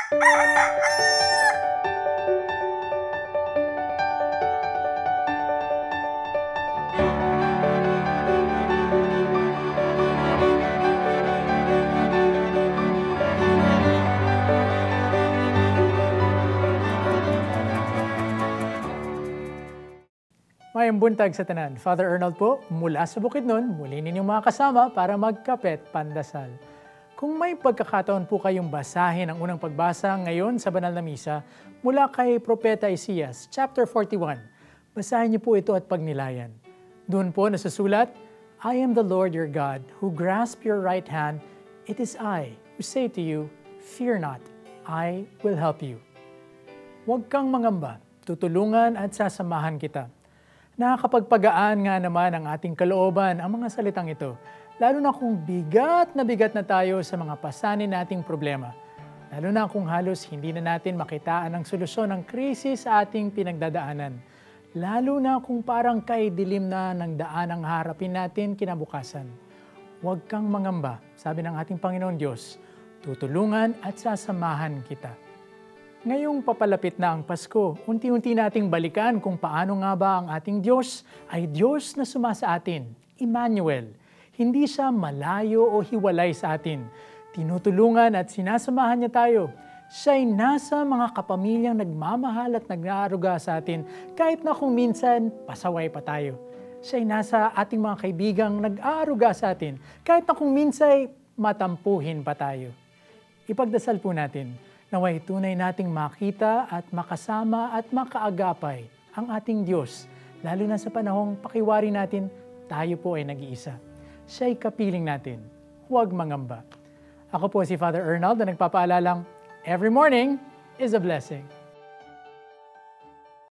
Mayang buntag sa tanan. Father Arnold po, mula sa Bukidnon, muli ninyong mga kasama para magkapet pandasal. Kung may pagkakataon po kayong basahin ang unang pagbasa ngayon sa Banal na Misa mula kay Propeta Isias, chapter 41, basahin niyo po ito at pagnilayan. Doon po nasusulat, I am the Lord your God, who grasp your right hand. It is I who say to you, fear not, I will help you. Huwag kang mangamba, tutulungan at sasamahan kita. Nakakapagpagaan nga naman ang ating kalooban ang mga salitang ito, lalo na kung bigat na tayo sa mga pasanin nating problema. Lalo na kung halos hindi na natin makitaan ang solusyon ng krisis sa ating pinagdadaanan. Lalo na kung parang kay dilim na ng daan ang harapin natin kinabukasan. Huwag kang mangamba, sabi ng ating Panginoon Diyos, tutulungan at sasamahan kita. Ngayong papalapit na ang Pasko, unti-unti nating balikan kung paano nga ba ang ating Diyos ay Diyos na sumasa atin, Emmanuel. Hindi siya malayo o hiwalay sa atin. Tinutulungan at sinasamahan niya tayo. Siya'y nasa mga kapamilyang nagmamahal at nag-aaruga sa atin kahit na kung minsan pasaway pa tayo. Siya'y nasa ating mga kaibigang nag-aaruga sa atin kahit na kung minsan matampuhin pa tayo. Ipagdasal po natin, naway tunay nating makita at makasama at makaagapay ang ating Diyos, lalo na sa panahong pakiwari natin, tayo po ay nag-iisa. Siya'y kapiling natin, huwag mangamba. Ako po si Father Arnold na nagpapaalalang, every morning is a blessing.